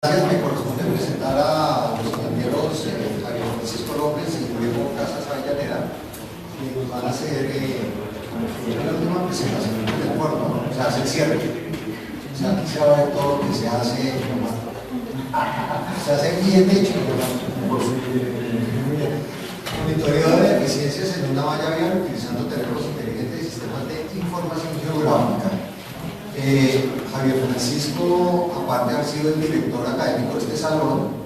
Gracias, me corresponde presentar a los compañeros Javier Francisco López y Diego Casas Avellaneda, que nos van a hacer la última presentación del acuerdo, ¿no? O sea, hace el cierre. O sea, aquí se va a ver todo lo que se hace bien hecho. Monitoreo de eficiencias en una valla vial utilizando teléfonos inteligentes y sistemas de información geográfica. Javier Francisco, aparte de haber sido el director académico de este salón,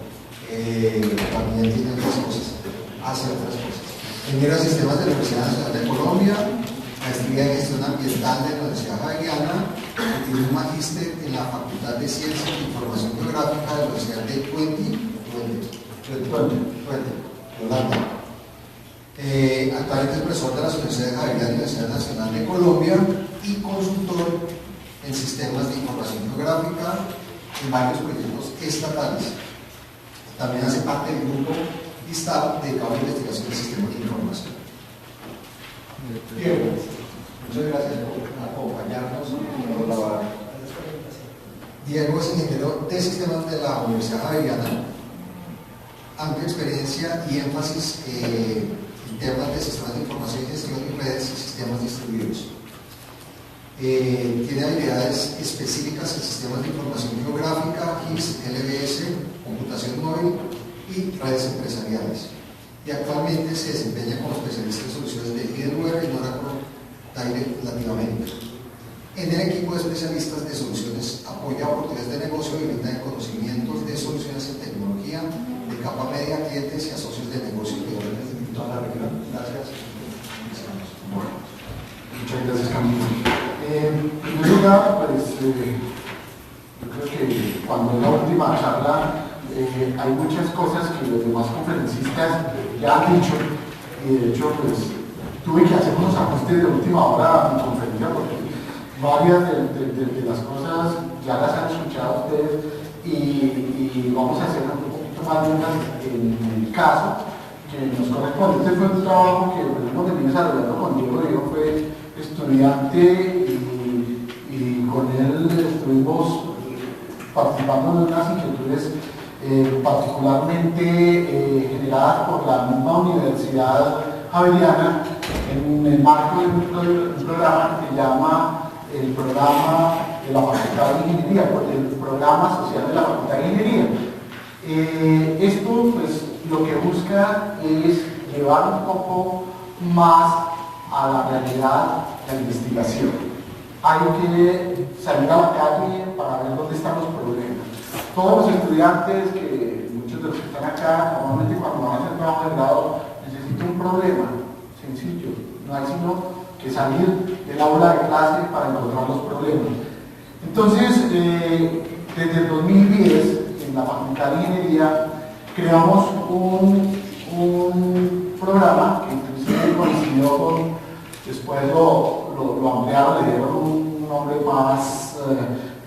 también tiene otras cosas, hace otras cosas. Ingeniero de Sistemas de la Universidad Nacional de Colombia, maestría en Gestión Ambiental de la Universidad Javeriana, tiene un magíster en la Facultad de Ciencias de Información Geográfica de la Universidad de Twente, Holanda. Actualmente es profesor de las Universidades de Javeriana y la Universidad Nacional de Colombia y consultor en sistemas de información geográfica en varios proyectos estatales. También hace parte del grupo ISTAB dedicado a la investigación de sistemas de información. Bien, muchas gracias por acompañarnos. Diego es ingeniero de sistemas de la Universidad Javeriana, amplia experiencia y énfasis en temas de sistemas de información y gestión de redes y sistemas distribuidos. Tiene habilidades específicas en sistemas de información geográfica, GIS, LBS, computación móvil y redes empresariales. Y actualmente se desempeña como especialista en soluciones de IDWare y Oracle Direct Latinoamérica. En el equipo de especialistas de soluciones apoya oportunidades de negocio y brinda de conocimientos de soluciones en tecnología de capa media a clientes y a socios de negocio de toda la región. Gracias. Bueno, muchas gracias, Camilo. En primer lugar, pues yo creo que cuando en la última charla hay muchas cosas que los demás conferencistas ya han dicho, y de hecho pues tuve que hacer unos ajustes de última hora a mi conferencia porque varias de las cosas ya las han escuchado ustedes y vamos a hacer un poquito más duras en el caso que nos corresponde. Este fue un trabajo que lo que vine desarrollando con Diego fue estudiante y con él estuvimos participando en unas inquietudes particularmente generadas por la misma Universidad Javeriana en el marco de un programa que se llama el programa de la Facultad de Ingeniería, el programa social de la Facultad de Ingeniería. Esto pues lo que busca es llevar un poco más a la realidad de la investigación. Hay que salir a la calle para ver dónde están los problemas. Todos los estudiantes, que muchos de los que están acá, normalmente cuando van a hacer trabajo de grado, necesitan un problema sencillo. No hay sino que salir del aula de clase para encontrar los problemas. Entonces, desde el 2010, en la Facultad de Ingeniería, creamos un programa que inclusive coincidió con, después lo ampliaron, le dieron un nombre más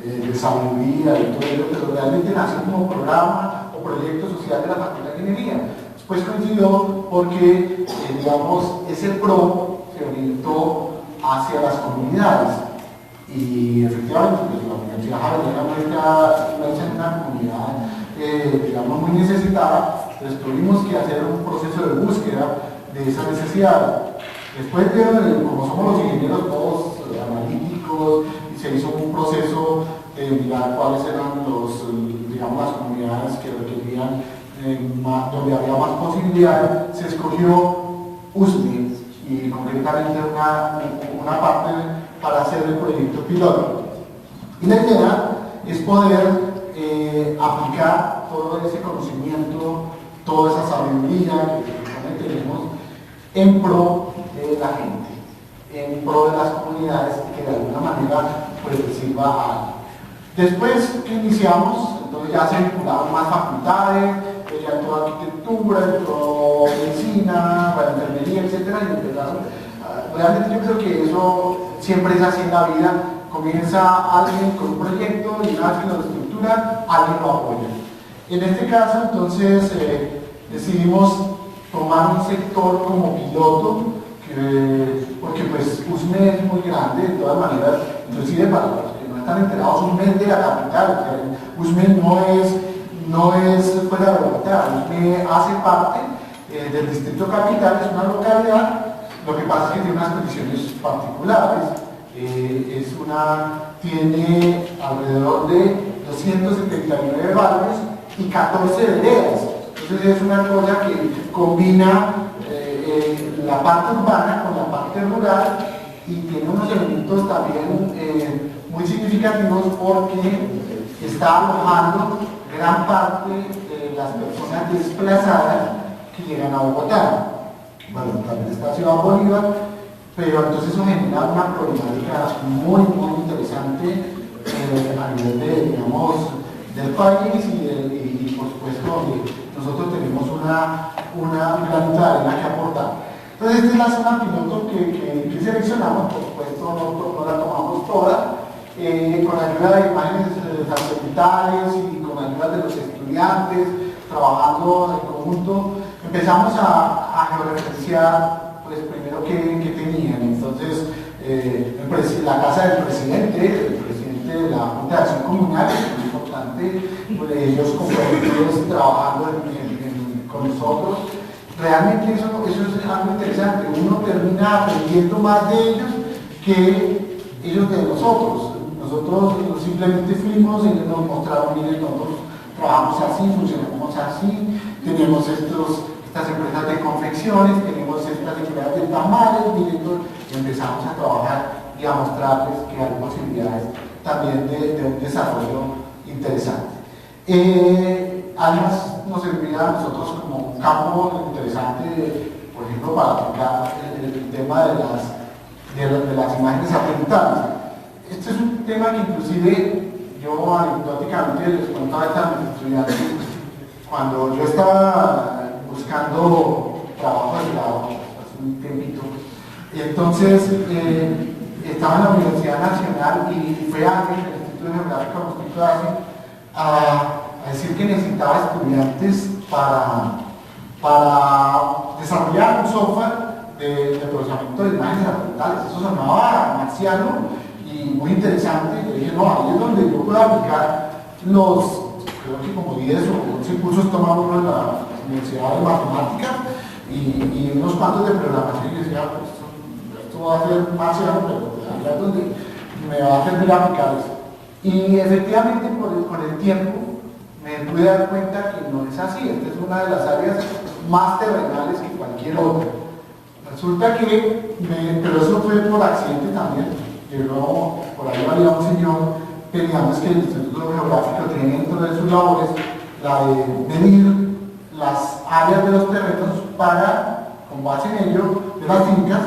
de sabiduría y todo ello, pero realmente nació como programa o proyecto social de la Facultad de Ingeniería. Después coincidió porque, digamos, ese PRO se orientó hacia las comunidades y efectivamente pues, la Universidad Javeriana no es una comunidad digamos muy necesitada, entonces tuvimos que hacer un proceso de búsqueda de esa necesidad. Después como somos los ingenieros todos analíticos, se hizo un proceso de mirar cuáles eran digamos, las comunidades que requerían donde había más posibilidades, se escogió USME y concretamente una parte para hacer el proyecto piloto. Y la idea es poder aplicar todo ese conocimiento, toda esa sabiduría que tenemos en pro de la gente, en pro de las comunidades que de alguna manera pues sirva a algo. Después que iniciamos, entonces ya se vincularon más facultades, ya entró arquitectura, entró medicina, enfermería, etc. Y empezaron, realmente yo creo que eso siempre es así en la vida, comienza alguien con un proyecto y una vez que lo estructura, alguien lo apoya. En este caso entonces decidimos tomar un sector como piloto, porque pues USME es muy grande, de todas maneras, inclusive para los que no están enterados, USME es de la capital, USME no es no es fuera de Bogotá, Usme hace parte del Distrito Capital, es una localidad, lo que pasa es que tiene unas condiciones particulares, tiene alrededor de 279 barrios y 14 veredas, entonces es una cosa que combina la parte urbana con la parte rural y tiene unos elementos también muy significativos porque está alojando gran parte de las personas desplazadas que llegan a Bogotá. Bueno, también está Ciudad Bolívar, pero entonces eso genera una problemática muy, muy interesante a nivel de, digamos, del país y por supuesto donde nosotros tenemos una granita de arena que aportar. Entonces esta es la zona piloto que seleccionamos, por supuesto no la tomamos toda, con ayuda de imágenes satelitales y con ayuda de los estudiantes, trabajando en conjunto, empezamos a georreferenciar pues primero qué tenían. Entonces la casa del presidente de la Junta de Acción Comunal, es muy importante, pues, ellos comprometidos trabajando con nosotros. Realmente eso es algo interesante, uno termina aprendiendo más de ellos que ellos de nosotros. Nosotros simplemente fuimos y nos mostraron, miren, nosotros trabajamos así, funcionamos así, tenemos estas empresas de confecciones, tenemos estas empresas de tamales, miren, y empezamos a trabajar y a mostrarles que hay posibilidades también de un desarrollo interesante. Además, nos serviría a nosotros como un campo interesante, por ejemplo, para aplicar el tema de las imágenes satelitales. Este es un tema que inclusive yo anecdóticamente les contaba a mis estudiantes cuando yo estaba buscando trabajo de grado hace un tiempito. Y entonces estaba en la Universidad Nacional y fue antes del Instituto Geográfico Augusto Hace a decir que necesitaba estudiantes para desarrollar un software de procesamiento de imágenes satelitales. Eso sonaba marciano y muy interesante. Yo dije, no, ahí es donde yo puedo aplicar creo que como 10 o 11 cursos toma uno en la Universidad de Matemáticas y unos cuantos de programación, y decía, pues, esto va a ser marciano, pero allá es donde me va a servir aplicar eso. Y efectivamente con el tiempo me pude dar cuenta que no es así. Esta es una de las áreas más terrenales que cualquier otra. Resulta que, pero eso fue por accidente también. Llegó, por ahí había un señor, teníamos que el Instituto Geográfico tiene dentro de sus labores la de medir las áreas de los terrenos para, con base en ello, de las fincas,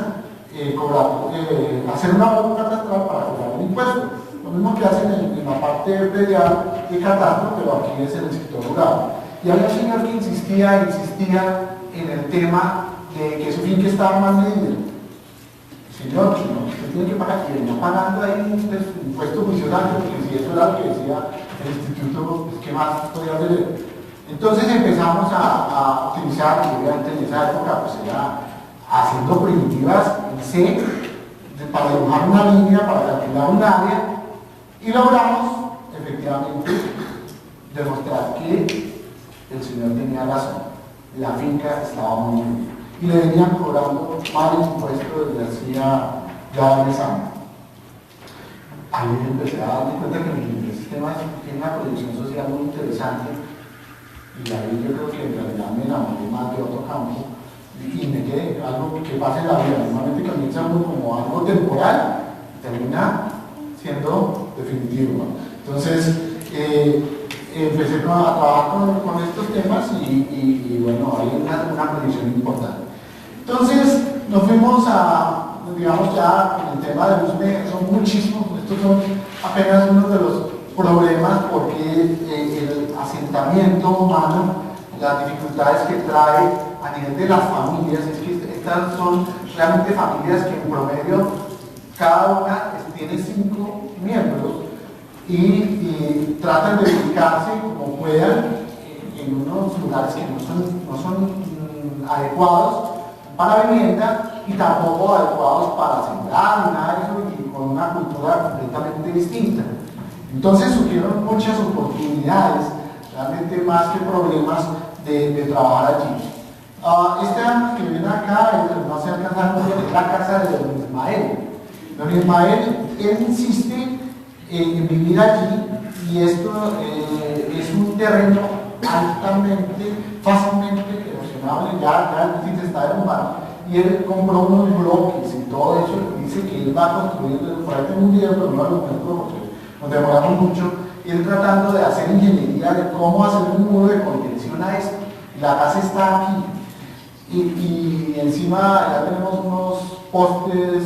hacer una boca catastral para cobrar el impuesto. Lo mismo que hacen en la parte predial de catastro, pero aquí es en el sector rural. Y había un señor que insistía en el tema de que su finca estaba mal medida. Señor, no, usted tiene que pagar, y venía pagando ahí un impuesto juicioso, porque si eso era lo que decía el instituto, pues, ¿qué más podía hacer? Entonces empezamos a utilizar, y obviamente en esa época pues era haciendo primitivas en C, para dibujar una línea, para calcular un área, y logramos, efectivamente, demostrar que el señor tenía razón. La finca estaba muy bien. Y le venían cobrando mal el impuesto desde hacía ya varios años. Ahí empecé a darme cuenta que el sistema tiene una proyección social muy interesante. Y ahí yo creo que en realidad me enamoré más de otro campo. Y me quedé, algo que pasa en la vida. Normalmente comienza uno como algo temporal y termina siendo definitivo, ¿no? Entonces empecé a trabajar con estos temas y bueno, hay una proyección importante. Entonces nos fuimos digamos ya con el tema de Usme, son muchísimos, estos son apenas uno de los problemas porque el asentamiento humano, las dificultades que trae a nivel de las familias, es que estas son realmente familias que en promedio cada una tiene 5 miembros y tratan de ubicarse como puedan en unos lugares que no son adecuados para vivienda y tampoco adecuados para sembrar, nada de eso, y con una cultura completamente distinta. Entonces surgieron muchas oportunidades realmente más que problemas de trabajar allí. Este año que viene acá, no se alcanza muy bien, es la casa de don Ismael. Don Ismael, él insiste en vivir allí y esto es un terreno altamente, fácilmente erosionable, ya el se está derrumbando. Y él compró unos bloques y todo eso, y dice que él va a construir, por ahí tengo un video, pero no lo muestro porque nos demoramos mucho, y él tratando de hacer ingeniería de cómo hacer un muro de contención a esto. Y la casa está aquí. Y encima ya tenemos unos postes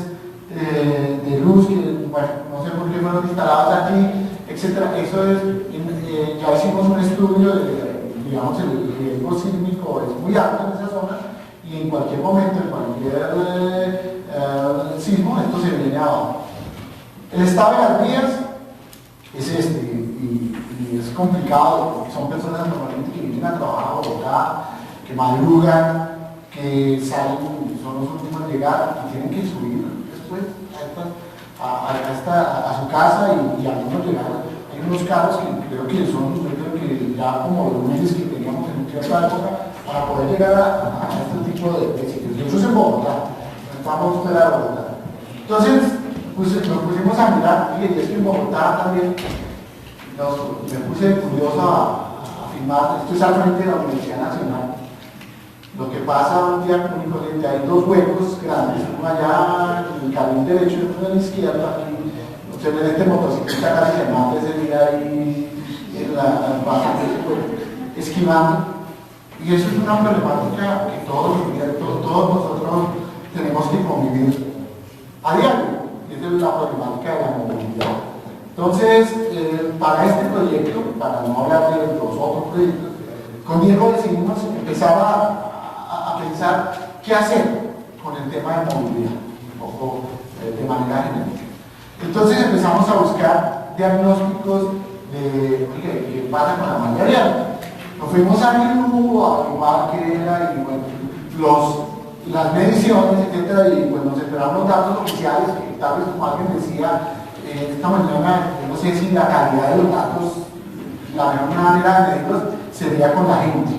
de luz que, bueno, no sé por qué fueron instalados aquí, etc. Eso es, ya hicimos un estudio de, digamos, el riesgo sísmico es muy alto en esa zona y en cualquier momento, en cualquier sismo, esto se viene abajo. El estado de las vías es este, y es complicado porque son personas normalmente que vienen a trabajar a Bogotá, que madrugan, que salen, son los últimos en llegar y tienen que subir después a su casa y algunos llegar. Hay unos carros que creo que son, yo creo que ya como los meses que teníamos en cierta época para poder llegar a este tipo de sitios. Y eso es en Bogotá, estamos fuera de Bogotá. Entonces, pues nos pusimos a mirar, y es que en Bogotá también me puse curioso a filmar, esto es al frente de la Universidad Nacional. Lo que pasa un día con mi corriente, hay dos huecos grandes, uno allá en el carril derecho y otro en la izquierda. Aquí, usted ve este motociclista casi se mata ese día ahí en la base de ese hueco, esquivando. Y eso es una problemática que todos nosotros tenemos que convivir a diario. Esa es la problemática de la movilidad. Entonces, para este proyecto, para no hablar de los otros proyectos, con Diego decidimos empezar a pensar qué hacer con el tema de movilidad, un poco de manera genérica. Entonces empezamos a buscar diagnósticos de qué pasa con la malla vial. Nos fuimos a Rilú, a averiguar qué era y bueno, las mediciones, etcétera, y pues nos esperaron los datos oficiales que tal vez como alguien decía esta mañana, yo no sé si la calidad de los datos, la mejor manera de medirlos sería con la gente,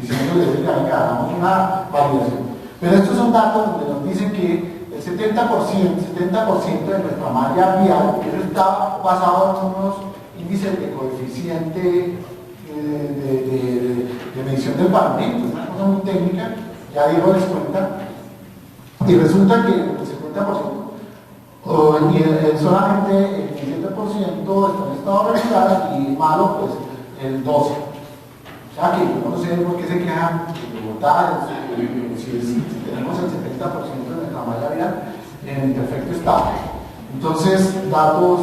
diciéndoles que hagamos una validación. Pero estos son datos donde nos dicen que el 70% de nuestra malla vial, eso está basado en unos índices de coeficiente de medición del pavimento, es una cosa muy técnica, ya Diego les cuenta, y resulta que el 70% solamente el 17% está en estado regular y malo pues el 12%. O sea que yo no sé por qué se quejan de Bogotá, si tenemos el 70% de nuestra malla vial en perfecto estado. Entonces, datos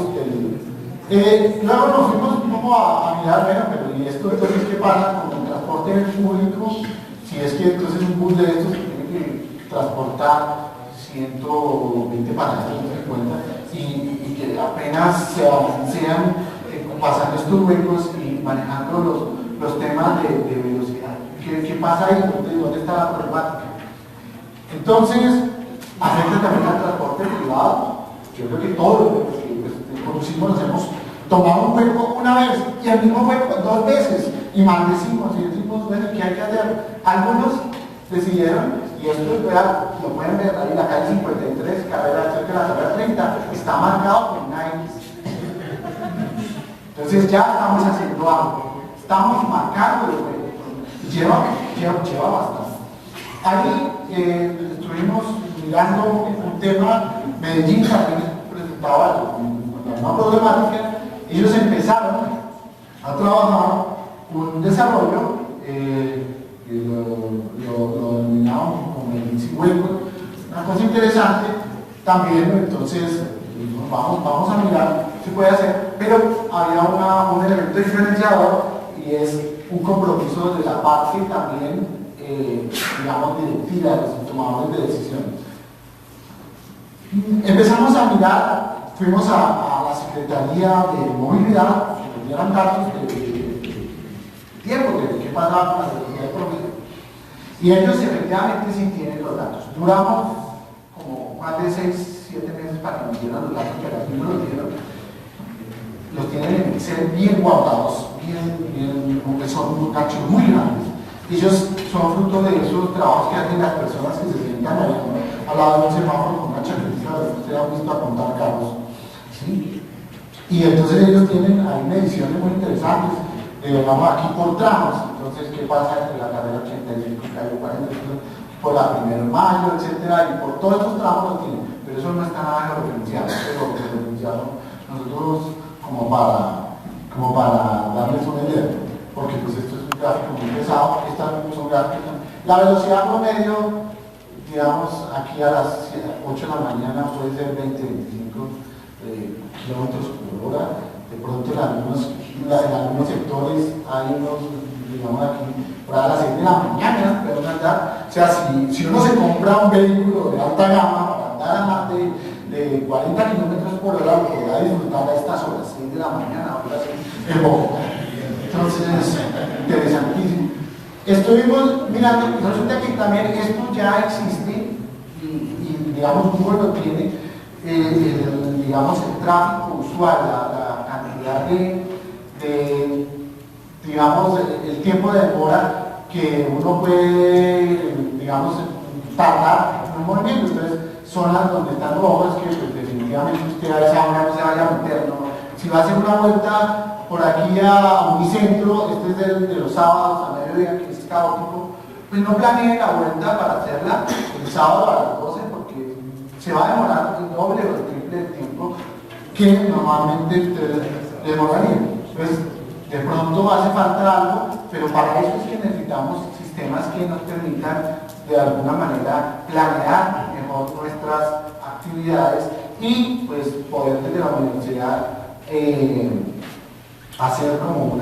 luego nos fuimos un poco a mirar, bueno, pero ¿y esto entonces qué pasa con el transporte público? Si es que entonces un bus de estos tiene que transportar 120 pasajeros, y que apenas se balancean pasando estos huecos y manejando los temas de velocidad. ¿Qué pasa ahí? ¿Dónde está la problemática? Entonces, afecta también al transporte privado. Yo creo que todos los que conducimos nos hemos tomado un hueco una vez y el mismo hueco dos veces y maldecimos y decimos, bueno, ¿qué hay que hacer? Algunos decidieron, y esto es real, lo pueden ver ahí, la calle 53, carrera cerca de la carrera 30, está marcado con una X. Entonces ya estamos haciendo algo, estamos marcando el hueco. Lleva bastante. Ahí estuvimos mirando un tema, Medellín también presentaba una problemática. Ellos empezaron a trabajar un desarrollo, lo denominaron como el hueco, una cosa interesante. También, entonces, vamos a mirar qué se puede hacer, pero había un elemento diferenciador y es un compromiso de la parte también, digamos, directiva de los tomadores de decisiones. Empezamos a mirar, fuimos a la Secretaría de Movilidad, que nos dieran datos de tiempo, de qué pasaba con la Secretaría de Movilidad. Y ellos efectivamente sí tienen los datos. Duramos como más de 6-7 meses para que nos dieran los datos, pero aquí no los dieron. Los tienen en Excel bien guardados, son archivos muy grandes. Ellos son fruto de esos trabajos que hacen las personas que se sientan ahí al lado de un semáforo con una chaquetita, ustedes han visto apuntar carros, ¿sí? Y entonces ellos tienen ahí mediciones muy interesantes, vamos aquí por tramos. Entonces, ¿qué pasa entre la carrera 85 y calle 40? Por la 1 de mayo, etcétera, y por todos estos tramos lo tienen, pero eso no está nada georreferenciado, pero georreferenciado nosotros como para darles una idea, porque pues esto es un gráfico muy pesado, esta es un gráfico. La velocidad promedio, digamos, aquí a las 8 de la mañana puede ser 20-25 kilómetros por hora. De pronto en algunos sectores hay unos, digamos aquí, para las 6 de la mañana, pero andar. O sea, si uno se compra un vehículo de alta gama para andar a más de 40 kilómetros por hora, lo podrá disfrutar a estas horas, 6 de la mañana, ahora sí, en Bogotá. Entonces, interesantísimo. Estuvimos mirando, resulta que también esto ya existe y digamos, Google lo tiene, digamos, el tráfico usual, la cantidad digamos, el tiempo de demora que uno puede, digamos, tardar en un movimiento. Entonces, zonas donde están rojos que pues, definitivamente usted a esa hora no se vaya a meter, ¿no? Si va a hacer una vuelta por aquí a Unicentro, este es de los sábados a mediodía, que es caótico, pues no planee la vuelta para hacerla el sábado a las 12, porque se va a demorar el doble o el triple del tiempo que normalmente demoraría. Entonces, de pronto hace falta algo, pero para eso es que necesitamos sistemas que nos permitan de alguna manera planear mejor nuestras actividades y pues poder desde la universidad hacer como un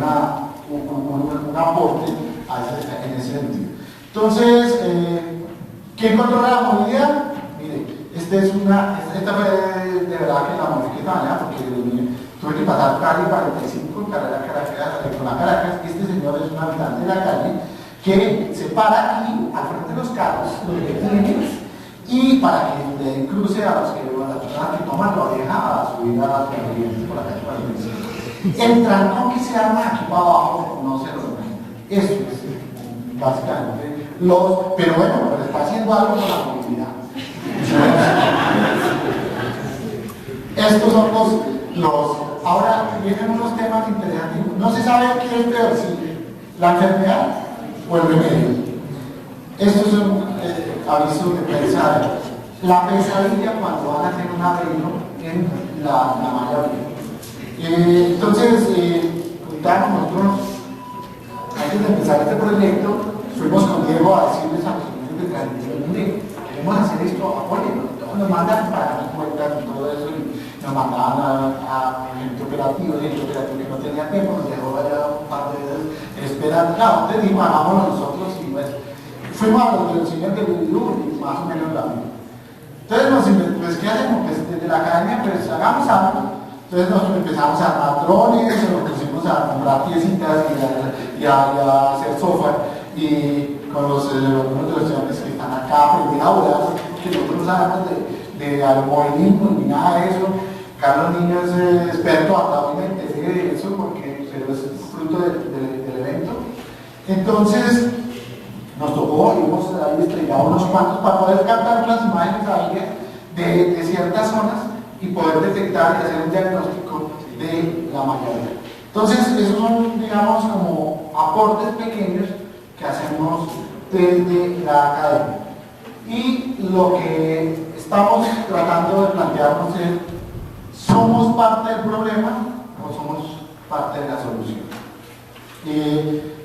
aporte en ese sentido. Entonces, ¿quién controla la movilidad? Mire, esta fue de verdad que la modifiqué mañana porque tuve que pasar calle 45, carrera Caracas, con la Caracas. Este señor es un habitante de la calle que se para aquí al frente de los carros, los detiene, y para que le den cruce a las personas que toman la oreja a subir a las pendientes por la calle 45. El trancón que se arma aquí para abajo no se lo imagina. Eso es básicamente pero bueno, pero está haciendo algo con la movilidad. Estos son los ahora vienen unos temas interesantes. No se sabe qué es peor, si la enfermedad o el remedio. Estos son avisos de prensa. La pesadilla cuando van a hacer un arreglo en la malla vieja. Entonces, nosotros, antes de empezar este proyecto, fuimos con Diego a decirles a los señores de transición, mire, queremos hacer esto, apóyennos. Nos mandan para las cuentas y todo eso, y nos mandaban a gente operativo que no tenía tiempo, nos dejó allá un par de veces esperando. Claro, entonces dijimos, hagámoslo nosotros, y bueno, fuimos a los señores de Bildu y más o menos la misma. Entonces, pues, ¿qué hacemos? Pues desde la academia, pues hagamos algo. Entonces nosotros empezamos a armar drones, nos pusimos a comprar piecitas y a hacer software, y con algunos de los estudiantes que están acá aprendí a volar, porque nosotros no sabemos de algoritmos ni nada de eso. Carlos Niño es experto, hasta hoy me enteré de eso porque es fruto del evento. Entonces nos tocó, y hemos ahí estrellado unos cuantos para poder captar unas imágenes aéreas de ciertas zonas y poder detectar y hacer un diagnóstico de la mayoría. Entonces, esos son, digamos, como aportes pequeños que hacemos desde la academia. Y lo que estamos tratando de plantearnos es, ¿somos parte del problema o somos parte de la solución?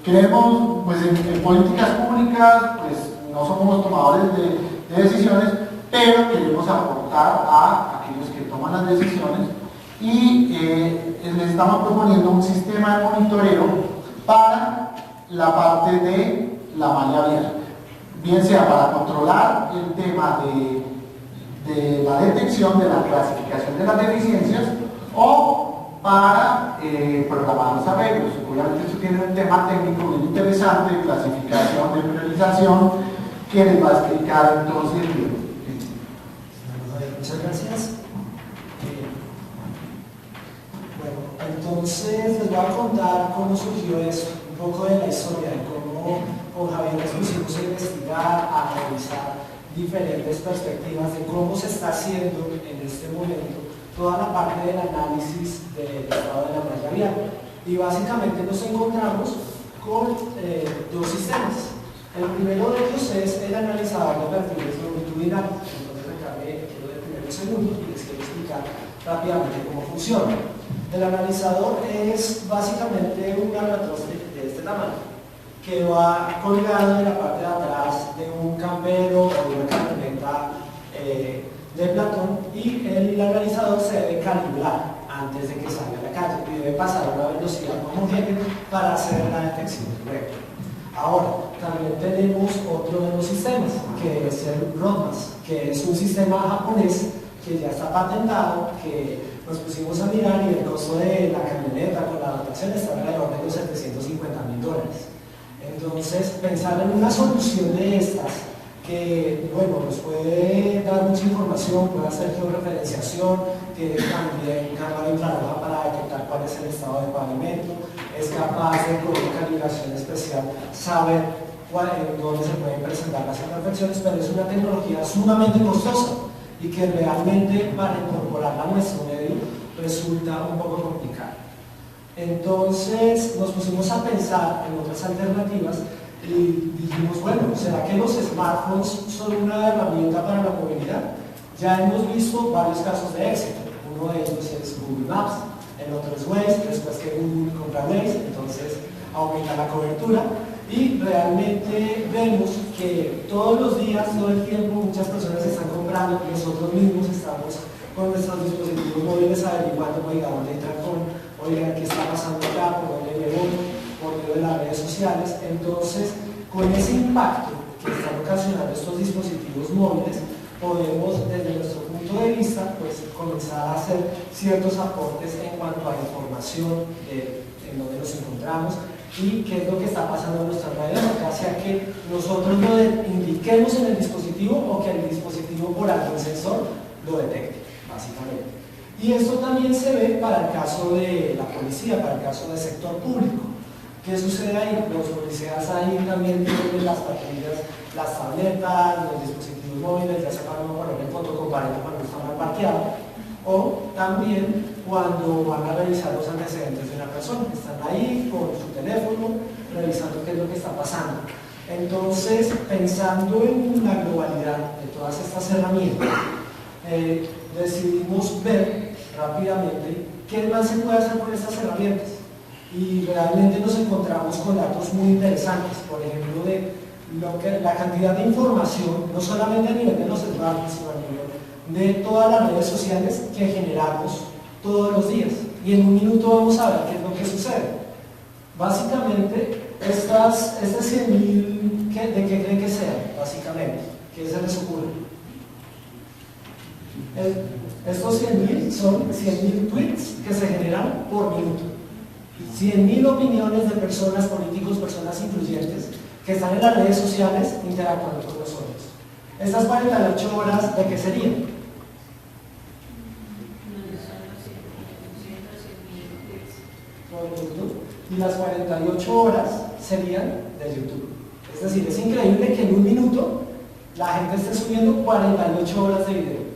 Creemos, pues, en políticas públicas, pues, no somos tomadores de decisiones, pero queremos aportar a aquellos que toman las decisiones y les estamos proponiendo un sistema de monitoreo para la parte de la malla vial, bien sea para controlar el tema de la detección, de la clasificación de las deficiencias, o para programar los arreglos. Obviamente esto tiene un tema técnico muy interesante de clasificación, de priorización, que les va a explicar entonces. Muchas gracias. Bueno, Entonces les voy a contar cómo surgió eso, un poco de la historia, de cómo con Javier nos pusimos a investigar, a revisar diferentes perspectivas de cómo se está haciendo en este momento toda la parte del análisis del estado de la malla vial. Y básicamente nos encontramos con dos sistemas. El primero de ellos es el analizador de perfiles longitudinales. Entonces acá me quiero detener un segundo y les quiero explicar rápidamente cómo funciona. El analizador es básicamente un armatoste de este tamaño que va colgado en la parte de atrás de un campero o de una camioneta de Platón, y el analizador se debe calibrar antes de que salga a la calle y debe pasar a una velocidad homogénea para hacer la detección correcta. Ahora, también tenemos otro de los sistemas, que es el RODMAS, que es un sistema japonés que ya está patentado, que nos pusimos a mirar y el costo de la camioneta con la dotación está alrededor de los $750.000. Entonces, pensar en una solución de estas, que bueno, nos puede dar mucha información, puede hacer georreferenciación, tiene también cámara infrarroja para detectar cuál es el estado de pavimento, es capaz de con una calibración especial saber en dónde se pueden presentar las imperfecciones, pero es una tecnología sumamente costosa y que realmente para incorporarla a nuestro medio resulta un poco complicado. Entonces nos pusimos a pensar en otras alternativas y dijimos, bueno, ¿será que los smartphones son una herramienta para la movilidad? Ya hemos visto varios casos de éxito. Uno de ellos es Google Maps, el otro es Waze, después que Google compra Waze, entonces aumenta la cobertura, y realmente vemos que todos los días, todo el tiempo, muchas personas están comprando, nosotros mismos estamos con nuestros dispositivos móviles averiguando, oiga, ¿dónde entra con? Oiga, ¿qué está pasando acá? ¿Por dónde me voy? Por medio de las redes sociales. Entonces, con ese impacto que están ocasionando estos dispositivos móviles, podemos, desde nuestro punto de vista, pues, comenzar a hacer ciertos aportes en cuanto a información en donde nos encontramos y qué es lo que está pasando en nuestra alrededor, ya sea que nosotros lo indiquemos en el dispositivo o que el dispositivo por algún sensor lo detecte, básicamente. Y esto también se ve para el caso de la policía, para el caso del sector público. ¿Qué sucede ahí? Los policías ahí también tienen las patrullas, las tabletas, los dispositivos móviles, ya sea para no poner en foto comparado cuando está mal parqueado, o también cuando van a revisar los antecedentes de una persona. Están ahí con su teléfono, revisando qué es lo que está pasando. Entonces, pensando en la globalidad de todas estas herramientas, decidimos ver rápidamente qué más se puede hacer con estas herramientas. Y realmente nos encontramos con datos muy interesantes, por ejemplo, de la cantidad de información, no solamente a nivel de los smartphones, sino a nivel de todas las redes sociales que generamos todos los días. Y en un minuto vamos a ver qué es lo que sucede. Básicamente, estas 100.000, ¿de qué creen que sean? Básicamente, ¿qué se les ocurre? Estos 100.000 son 100.000 tweets que se generan por minuto. 100.000 opiniones de personas, políticos, personas influyentes que están en las redes sociales interactuando con nosotros. Estas 48 horas, ¿de qué serían? Por YouTube. Y las 48 horas serían de YouTube. Es decir, es increíble que en un minuto la gente esté subiendo 48 horas de video.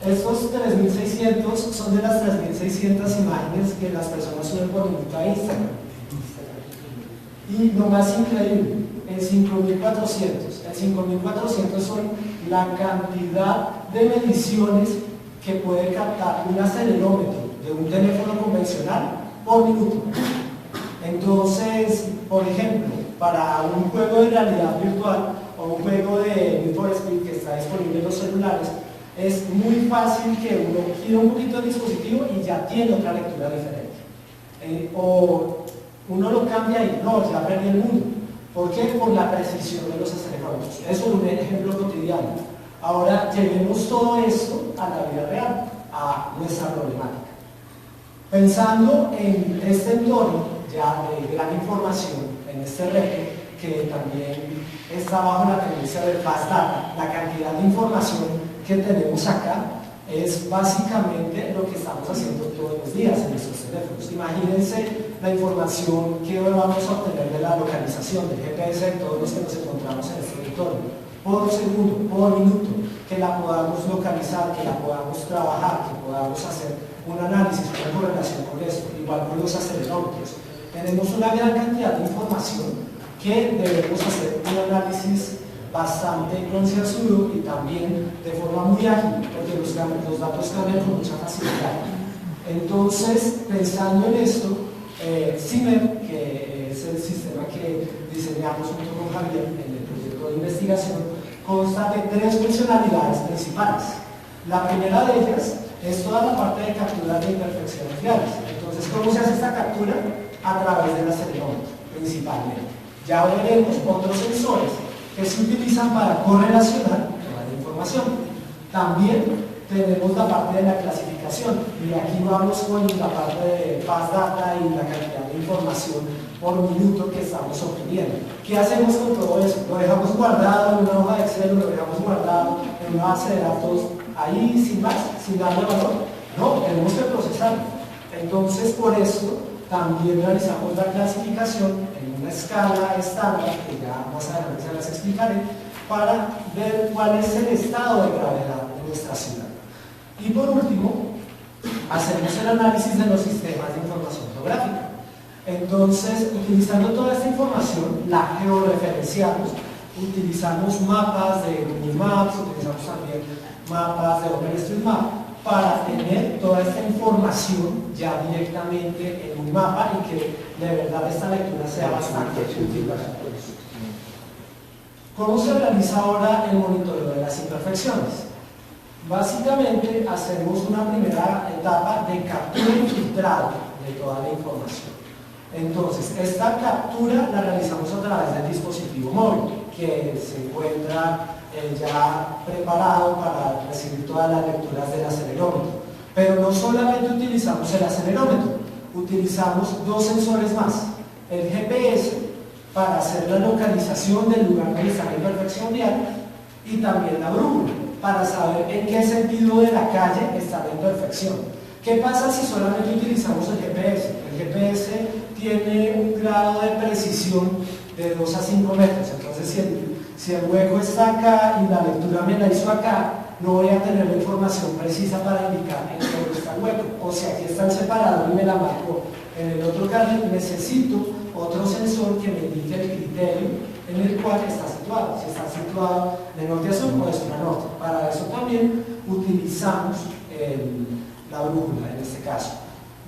Estos 3.600 son de las 3.600 imágenes que las personas suben por minuto a Instagram. Y lo más increíble, el 5.400. El 5.400 son la cantidad de mediciones que puede captar un acelerómetro de un teléfono convencional por minuto. Entonces, por ejemplo, para un juego de realidad virtual o un juego de Need for Speed que está disponible en los celulares, es muy fácil que uno gire un poquito el dispositivo y ya tiene otra lectura diferente. O uno lo cambia y no, ya perdí el mundo. ¿Por qué? Por la precisión de los acelerómetros. Eso es un ejemplo cotidiano. Ahora llevemos todo esto a la vida real, a nuestra problemática. Pensando en este entorno ya de gran información, en este reto que también está bajo la tendencia del Fast Data, la cantidad de información que tenemos acá, es básicamente lo que estamos haciendo todos los días en nuestros teléfonos. Imagínense la información que vamos a obtener de la localización del GPS de todos los que nos encontramos en este entorno, por segundo, por minuto, que la podamos localizar, que la podamos trabajar, que podamos hacer un análisis, una correlación con esto, igual con los acelerómetros. Tenemos una gran cantidad de información que debemos hacer un análisis bastante concienzudo y también de forma muy ágil, porque los datos cambian con mucha facilidad. Entonces, pensando en esto, CIMER, que es el sistema que diseñamos junto con Javier en el proyecto de investigación, consta de 3 funcionalidades principales. La primera de ellas es toda la parte de captura de imperfecciones viales. Entonces, ¿cómo se hace esta captura? A través del acelerómetro, principalmente. Ya veremos otros sensores que se utilizan para correlacionar toda la información. También tenemos la parte de la clasificación, y aquí vamos con la parte de Fast Data y la cantidad de información por minuto que estamos obteniendo. ¿Qué hacemos con todo eso? ¿Lo dejamos guardado en una hoja de Excel, lo dejamos guardado en una base de datos ahí sin más, sin darle valor? No, tenemos que procesarlo. Entonces, por eso también realizamos la clasificación en una escala estándar, que ya más adelante se las explicaré, para ver cuál es el estado de gravedad de nuestra ciudad. Y por último, hacemos el análisis de los sistemas de información geográfica. Entonces, utilizando toda esta información, la georreferenciamos, utilizamos mapas de Google Maps, utilizamos también mapas de OpenStreetMap, para tener toda esta información ya directamente en un mapa y que de verdad esta lectura sea bastante útil para todos. ¿Cómo se realiza ahora el monitoreo de las imperfecciones? Básicamente hacemos una primera etapa de captura y filtrado de toda la información. Entonces, esta captura la realizamos a través del dispositivo móvil, que se encuentra ya preparado para recibir todas las lecturas del acelerómetro. Pero no solamente utilizamos el acelerómetro, utilizamos 2 sensores más. El GPS para hacer la localización del lugar donde está la imperfección vial y también la brújula para saber en qué sentido de la calle está la imperfección. ¿Qué pasa si solamente utilizamos el GPS? El GPS tiene un grado de precisión de 2 a 5 metros, entonces si el hueco está acá y la lectura me la hizo acá, no voy a tener la información precisa para indicar en dónde está el hueco. O si aquí está el separador y me la marcó en el otro carril, necesito otro sensor que me indique el criterio en el cual está situado. Si está situado de norte a sur o de sur a norte. Para eso también utilizamos la brújula en este caso.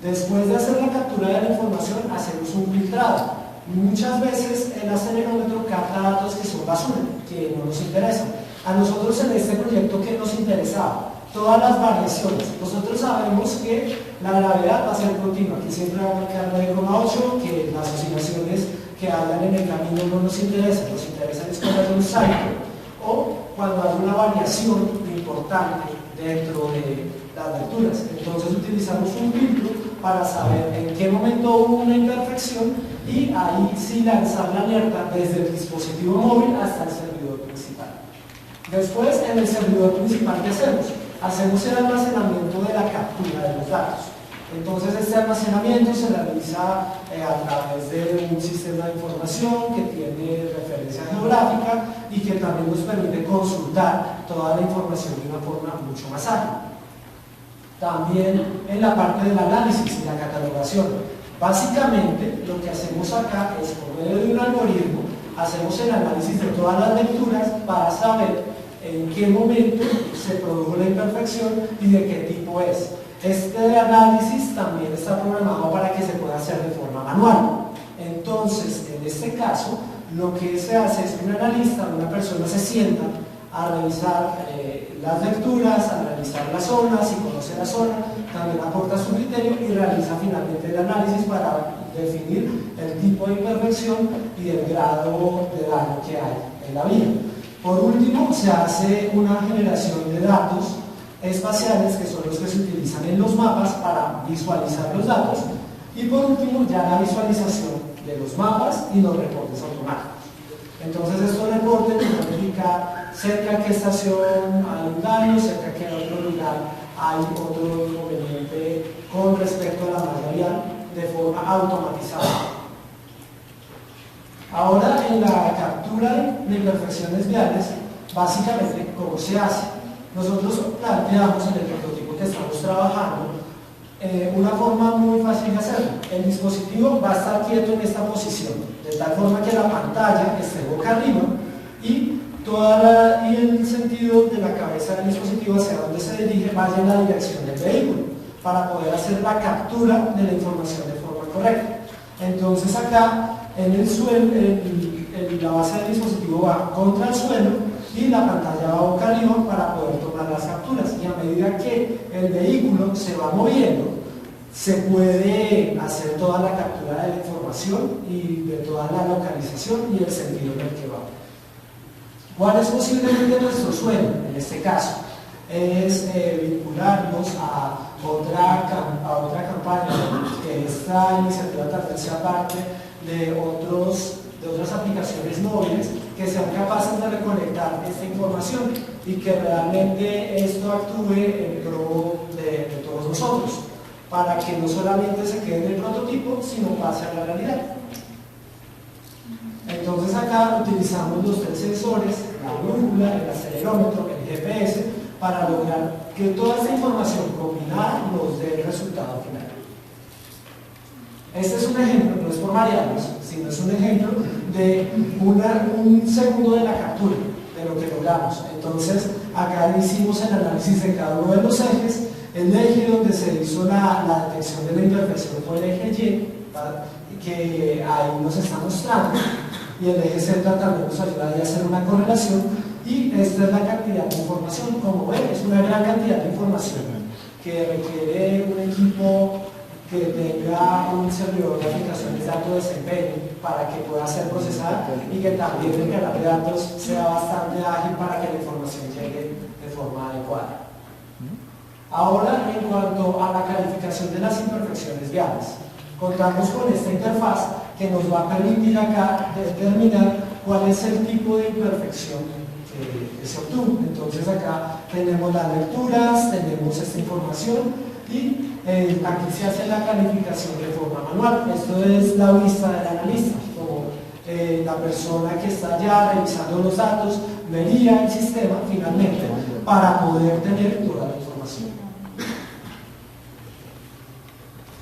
Después de hacer la captura de la información, hacemos un filtrado. Muchas veces el acelerómetro capta datos que son basura, que no nos interesan. A nosotros en este proyecto, ¿qué nos interesaba? Todas las variaciones. Nosotros sabemos que la gravedad va a ser continua, que siempre va a marcar 9,8, que las oscilaciones que hablan en el camino no nos interesan es cuando hay un salto o cuando hay una variación importante dentro de las lecturas. Entonces utilizamos un filtro para saber en qué momento hubo una imperfección y ahí sí lanzar la alerta desde el dispositivo móvil hasta el servidor principal. Después, en el servidor principal, ¿qué hacemos? Hacemos el almacenamiento de la captura de los datos. Entonces, este almacenamiento se realiza a través de un sistema de información que tiene referencia geográfica y que también nos permite consultar toda la información de una forma mucho más ágil. También en la parte del análisis y la catalogación. Básicamente, lo que hacemos acá es, por medio de un algoritmo, hacemos el análisis de todas las lecturas para saber en qué momento se produjo la imperfección y de qué tipo es. Este análisis también está programado para que se pueda hacer de forma manual. Entonces, en este caso, lo que se hace es que un analista, una persona se sienta a revisar las lecturas, a revisar la zona, si conoce la zona, también aporta su criterio y realiza finalmente el análisis para definir el tipo de imperfección y el grado de daño que hay en la vía. Por último, se hace una generación de datos espaciales, que son los que se utilizan en los mapas para visualizar los datos, y por último, ya la visualización de los mapas y los reportes automáticos. Entonces, estos reportes nos van a indicar cerca de qué estación hay un daño, cerca de qué otro lugar hay otro inconveniente con respecto a la malla vial de forma automatizada. Ahora, en la captura de imperfecciones viales, básicamente, ¿cómo se hace? Nosotros planteamos en el prototipo que estamos trabajando una forma muy fácil de hacerlo. El dispositivo va a estar quieto en esta posición, de tal forma que la pantalla esté boca arriba y el sentido de la cabeza del dispositivo hacia donde se dirige vaya en la dirección del vehículo, para poder hacer la captura de la información de forma correcta. Entonces acá, en el suelo, la base del dispositivo va contra el suelo y la pantalla va boca arriba para poder tomar las capturas. Y a medida que el vehículo se va moviendo, se puede hacer toda la captura de la información y de toda la localización y el sentido en el que va. ¿Cuál es posiblemente nuestro sueño en este caso? Es vincularnos a otra campaña, que esta iniciativa tal vez sea parte de otras aplicaciones móviles que sean capaces de recolectar esta información y que realmente esto actúe en pro de todos nosotros, para que no solamente se quede en el prototipo, sino pase a la realidad. Entonces acá utilizamos los 3 sensores, la brújula, el acelerómetro, el GPS, para lograr que toda esta información combinada nos dé el resultado final. Este es un ejemplo, no es por marearnos, sino es un ejemplo de un segundo de la captura, de lo que logramos. Entonces, acá hicimos el análisis de cada uno de los ejes. El eje donde se hizo la detección de la imperfección fue el eje Y, que ahí nos está mostrando, y el eje Z también nos ayuda a hacer una correlación, y esta es la cantidad de información. Como ven, es una gran cantidad de información que requiere un equipo que tenga un servidor de aplicaciones de alto desempeño para que pueda ser procesada y que también el canal de datos sea bastante ágil para que la información llegue de forma adecuada. Ahora, en cuanto a la calificación de las imperfecciones viales, contamos con esta interfaz que nos va a permitir acá determinar cuál es el tipo de imperfección que se obtuvo. Entonces acá tenemos las lecturas, tenemos esta información y aquí se hace la calificación de forma manual. Esto es la vista del analista, como la persona que está allá revisando los datos vería el sistema finalmente para poder tener toda la información.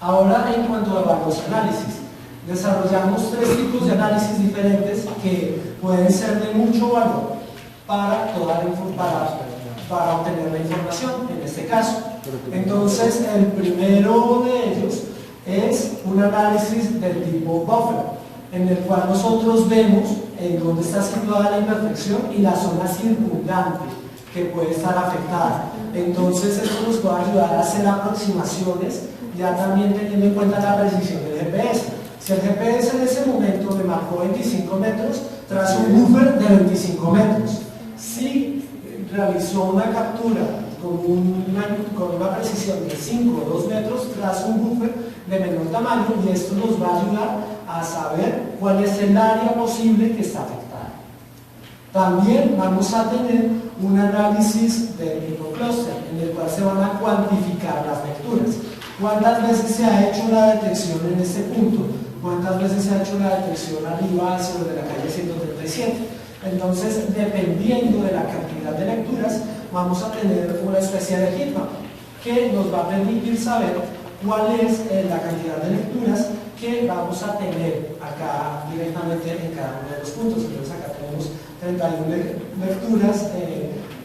Ahora, en cuanto a los análisis, desarrollamos 3 tipos de análisis diferentes que pueden ser de mucho valor para obtener la información, en este caso. Entonces, el primero de ellos es un análisis del tipo buffer, en el cual nosotros vemos en dónde está situada la imperfección y la zona circundante que puede estar afectada. Entonces, esto nos puede ayudar a hacer aproximaciones, ya también teniendo en cuenta la precisión del GPS. Si el GPS en ese momento me marcó 25 metros, tras un buffer de 25 metros. Si realizó una captura con una precisión de 5 o 2 metros, tras un buffer de menor tamaño, y esto nos va a ayudar a saber cuál es el área posible que está afectada. También vamos a tener un análisis de microcluster, en el cual se van a cuantificar las lecturas. ¿Cuántas veces se ha hecho la detección en este punto? ¿Cuántas veces se ha hecho la detección arriba sobre la calle 137? Entonces, dependiendo de la cantidad de lecturas, vamos a tener una especie de heatmap que nos va a permitir saber cuál es la cantidad de lecturas que vamos a tener acá directamente en cada uno de los puntos. Entonces, acá tenemos 31 lecturas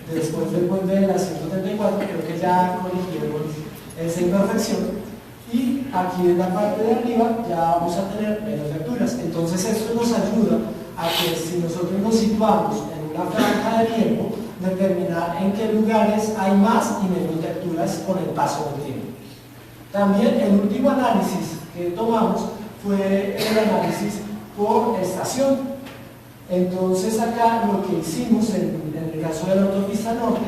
después del puente de la 134, creo que ya corrigimos esa imperfección, y aquí en la parte de arriba ya vamos a tener menos lecturas. Entonces esto nos ayuda a que si nosotros nos situamos en una franja de tiempo, determinar en qué lugares hay más y menos lecturas con el paso del tiempo. También el último análisis que tomamos fue el análisis por estación. Entonces acá lo que hicimos en el caso de la autopista norte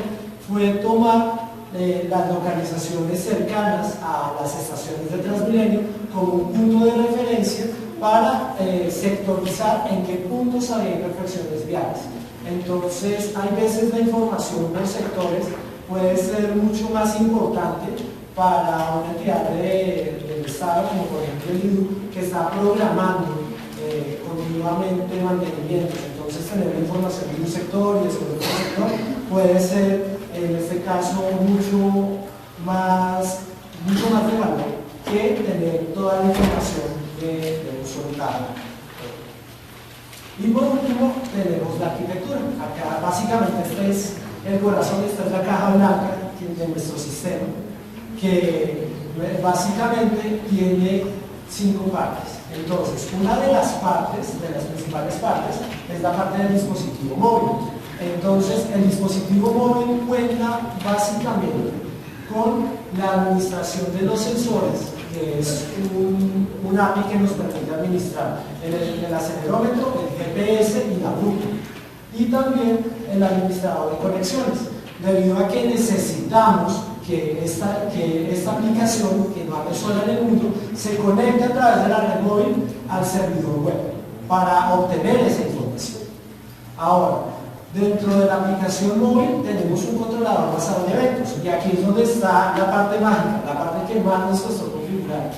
fue tomar las localizaciones cercanas a las estaciones de Transmilenio como un punto de referencia para sectorizar en qué puntos había imperfecciones viales. Entonces hay veces la información por sectores puede ser mucho más importante para una entidad del Estado, como por ejemplo el IDU, que está programando continuamente mantenimientos. Entonces, tener la información de un sector y después de otro sector puede ser, en este caso, mucho más de valor que tener toda la información de un solo lado. Y por último, tenemos la arquitectura. Acá, básicamente, este es el corazón, esta es la caja blanca de nuestro sistema, que básicamente tiene 5 partes. Entonces, una de las principales partes, es la parte del dispositivo móvil. Entonces, el dispositivo móvil cuenta básicamente con la administración de los sensores, que es un API que nos permite administrar el acelerómetro, el GPS y la brújula. Y también el administrador de conexiones, debido a que necesitamos que esta aplicación, que no hay sola en el mundo, se conecte a través de la red móvil al servidor web para obtener esa información. Ahora, dentro de la aplicación móvil tenemos un controlador basado en eventos, y aquí es donde está la parte mágica, la parte que más nos costó configurar.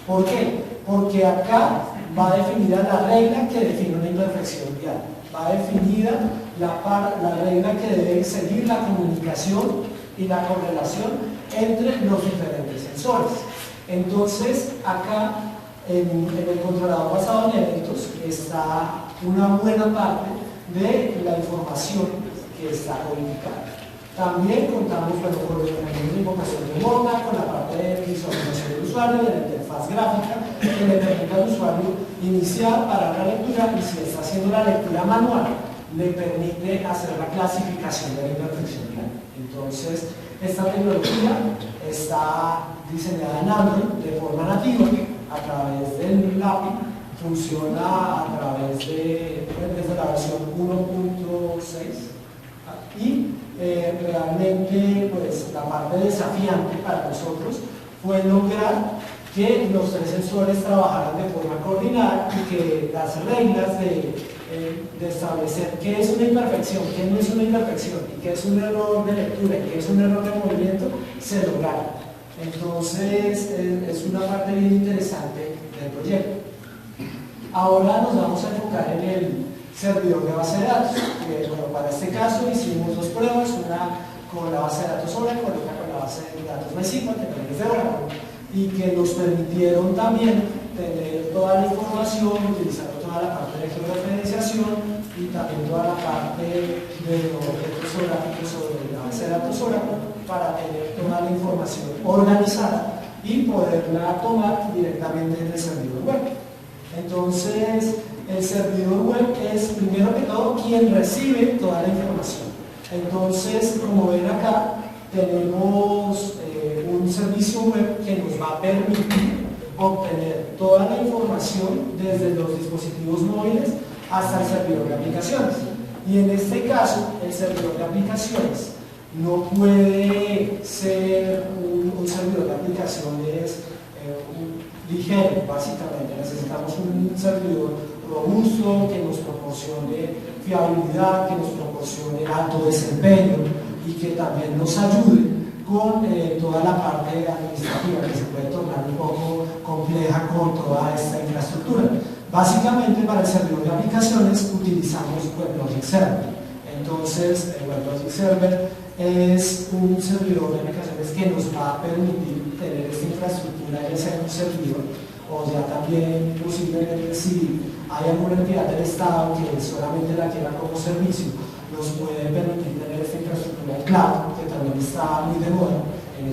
¿Por qué? Porque acá va definida la regla que define una imperfección vial, va definida la regla que debe seguir la comunicación y la correlación entre los diferentes sensores. Entonces, acá en el controlador basado en eventos está una buena parte de la información que está codificada. También contamos con el mecanismo de invocación remota, con la parte de visualización del usuario, de la interfaz gráfica, que le permite al usuario iniciar, parar la lectura, y si está haciendo la lectura manual, le permite hacer la clasificación de la imperfección vial. Entonces, esta tecnología está diseñada en Android de forma nativa a través del API, funciona a través desde la versión 1.6 y realmente pues, la parte desafiante para nosotros fue lograr que los 3 sensores trabajaran de forma coordinada y que las reglas de establecer qué es una imperfección, qué no es una imperfección, y qué es un error de lectura y qué es un error de movimiento, se lograron. Entonces, es una parte bien interesante del proyecto. Ahora nos vamos a enfocar en el servidor de base de datos. Bueno, para este caso hicimos 2 pruebas, una con la base de datos Oracle, otra con la base de datos MySQL, que es de Oracle, y que nos permitieron también tener toda la información, utilizando toda la parte de georreferenciación y también toda la parte de los objetos geográficos sobre la base de datos Oracle, para tener toda la información organizada y poderla tomar directamente en el servidor web. Entonces, el servidor web es, primero que todo, quien recibe toda la información. Entonces, como ven acá, tenemos un servicio web que nos va a permitir obtener toda la información desde los dispositivos móviles hasta el servidor de aplicaciones. Y en este caso, el servidor de aplicaciones no puede ser un servidor de aplicaciones ligero, básicamente. Necesitamos un servidor robusto que nos proporcione fiabilidad, que nos proporcione alto desempeño y que también nos ayude con toda la parte administrativa, que se puede tornar un poco compleja con toda esta infraestructura. Básicamente, para el servidor de aplicaciones utilizamos WebLogic Server. Entonces, el WebLogic Server es un servidor de aplicaciones que nos va a permitir tener esta infraestructura ya sea en un servidor, o ya también posiblemente si hay alguna entidad del Estado que solamente la quiera como servicio, nos puede permitir tener esta infraestructura en cloud, que también está muy de moda en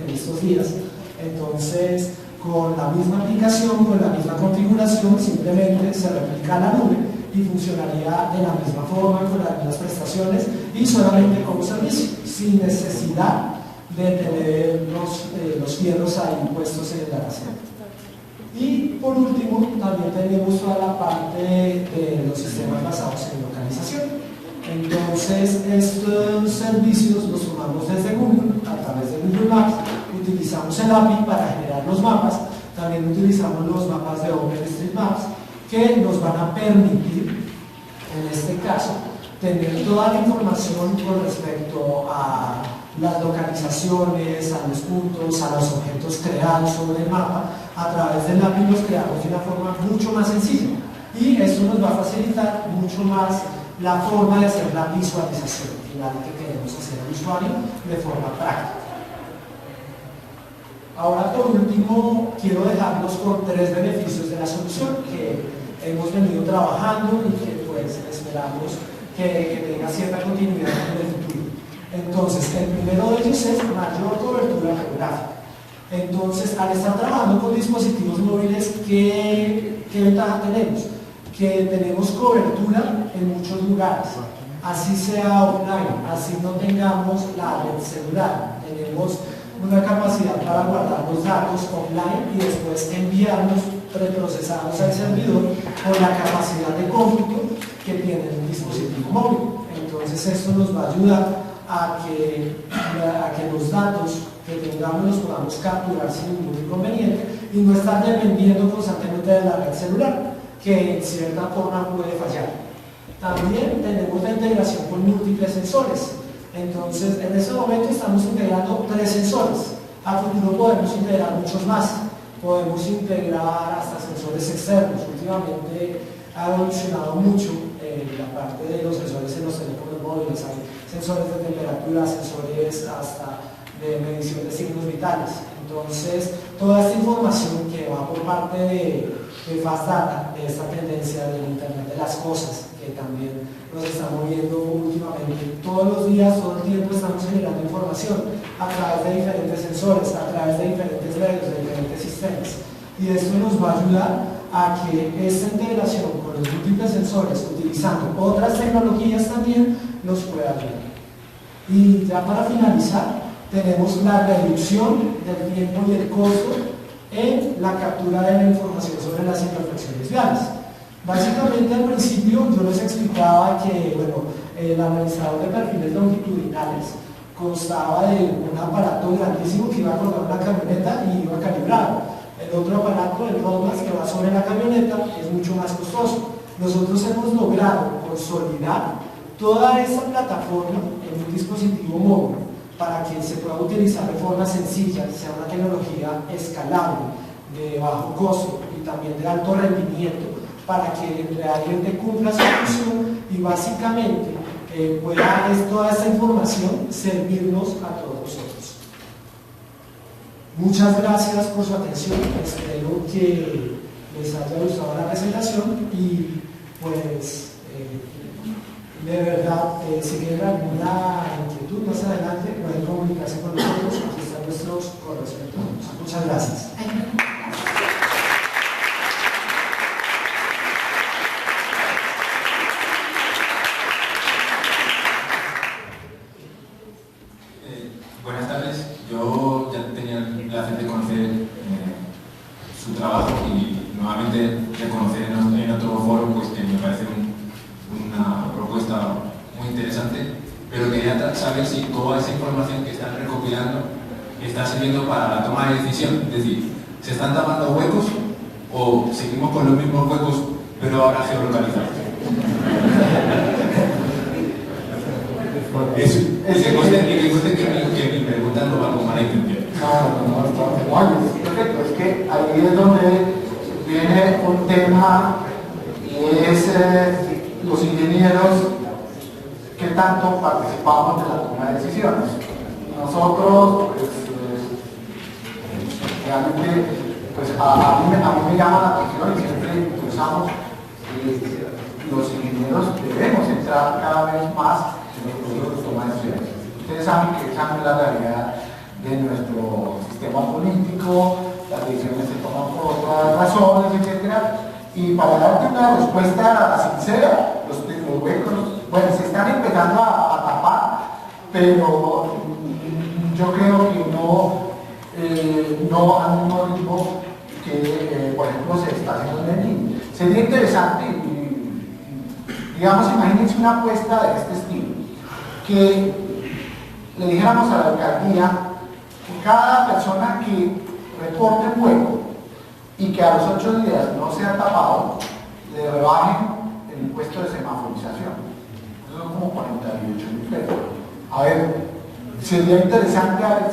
estos días. Entonces, con la misma aplicación, con la misma configuración, simplemente se replica a la nube y funcionaría de la misma forma, con las mismas prestaciones y solamente como servicio, sin necesidad de tener los fierros ahí puestos en el data center. Y por último, también tenemos toda la parte de los sistemas basados en localización. Entonces, estos servicios los sumamos desde Google, a través de Google Maps, utilizamos el API para generar los mapas, también utilizamos los mapas de OpenStreetMaps, que nos van a permitir, en este caso, tener toda la información con respecto a las localizaciones, a los puntos, a los objetos creados sobre el mapa. A través del lápiz los creamos de una forma mucho más sencilla y esto nos va a facilitar mucho más la forma de hacer la visualización final que queremos hacer al usuario de forma práctica. Ahora, por último, quiero dejarlos con 3 beneficios de la solución que hemos venido trabajando y que pues esperamos que tenga cierta continuidad en el futuro. Entonces, el primero de ellos es mayor cobertura geográfica. Entonces, al estar trabajando con dispositivos móviles, ¿qué ventaja tenemos? Que tenemos cobertura en muchos lugares, así sea offline, así no tengamos la red celular, tenemos una capacidad para guardar los datos online y después enviarlos preprocesados al servidor con la capacidad de cómputo que tiene un dispositivo móvil. Entonces esto nos va a ayudar a que los datos que tengamos los podamos capturar sin ningún inconveniente y no estar dependiendo constantemente de la red celular, que en cierta forma puede fallar. También tenemos la integración con múltiples sensores. Entonces, en este momento estamos integrando 3 sensores. A futuro podemos integrar muchos más. Podemos integrar hasta sensores externos. Últimamente ha evolucionado mucho la parte de los sensores en los teléfonos móviles. Hay sensores de temperatura, sensores hasta de medición de signos vitales. Entonces, toda esta información que va por parte de Fast Data, de esta tendencia del Internet de las cosas, que también nos está moviendo últimamente, todos los días, todo el tiempo estamos generando información a través de diferentes sensores, a través de diferentes redes, de diferentes sistemas. Y esto nos va a ayudar a que esta integración con los múltiples sensores, utilizando otras tecnologías también, nos pueda ayudar. Y ya para finalizar, tenemos la reducción del tiempo y el costo en la captura de la información sobre las imperfecciones viales. Básicamente al principio yo les explicaba que el analizador de perfiles longitudinales constaba de un aparato grandísimo que iba a colgar una camioneta y iba calibrado. El otro aparato, el roadmax que va sobre la camioneta, es mucho más costoso. Nosotros hemos logrado consolidar toda esa plataforma en un dispositivo móvil para que se pueda utilizar de forma sencilla, sea una tecnología escalable, de bajo costo y también de alto rendimiento, para que realmente cumpla su función y básicamente pueda toda esta información servirnos a todos nosotros. Muchas gracias por su atención, espero que les haya gustado la presentación y pues de verdad, si tienen alguna inquietud más adelante pueden comunicarse con nosotros, aquí están nuestros correos electrónicos. Muchas gracias. Buenas tardes, yo ya tenía el placer de conocer su trabajo y nuevamente reconocer en otro foro pues, que me parece una propuesta muy interesante, pero quería saber si toda esa información que están recopilando está sirviendo para la toma de decisión, es decir, ¿se están tapando huecos o seguimos con los mismos huecos pero ahora geolocalizados? Que conste que mi pregunta no va con mala intención. No, perfecto. Es que ahí es donde viene un tema y es los ingenieros que tanto participamos de la toma de decisiones. Nosotros, pues, realmente, pues a mí me llama la atención y siempre impulsamos los ingenieros debemos entrar cada vez más en los procesos de toma de decisiones. Ustedes saben que esa no es la realidad de nuestro sistema político, las decisiones se toman por otras razones, etc. Y para darte una respuesta sincera, los huecos, bueno, se están empezando a tapar, pero yo creo que no al mismo ritmo que, por ejemplo, se está haciendo en Medellín. Sería interesante, digamos, imagínense una apuesta de este estilo, que le dijéramos a la alcaldía que cada persona que reporte un hueco y que a los 8 días no sea tapado, le rebajen el impuesto de semaforización. Eso son como 48.000 pesos. A ver, sería interesante a ver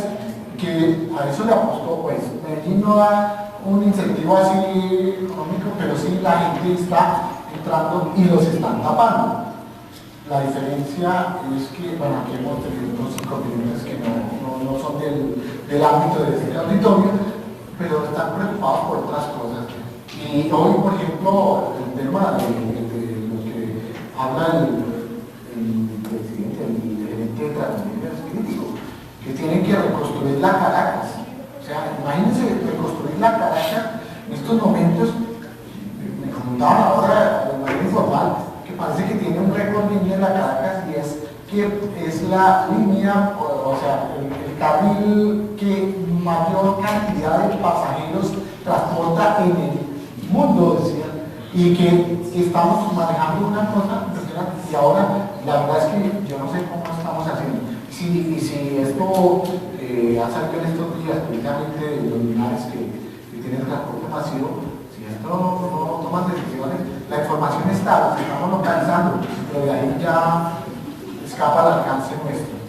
que a eso le apostó, pues Medellín no da un incentivo así económico, pero sí la gente está entrando y los están tapando. La diferencia es que, bueno, aquí hemos tenido unos inconvenientes que no son del ámbito de este auditorio, pero están preocupados por otras cosas. Y hoy, por ejemplo, el tema de lo que habla el presidente, el gerente de Transmilenio es crítico, que tienen que reconstruir la Caracas. O sea, imagínense reconstruir la Caracas en estos momentos. Me comentaban ahora de manera informal que parece que tiene un récord línea en la Caracas y es que es la línea, o sea, el carril que mayor cantidad de pasajeros transporta en el mundo, decían, y que estamos manejando una cosa y ahora la verdad es que yo no sé cómo estamos haciendo. Y si esto ha salido en estos días, precisamente de los lugares que tienen transporte masivo, si esto no toman decisiones, la información está, la estamos localizando, pero de ahí ya escapa al alcance nuestro.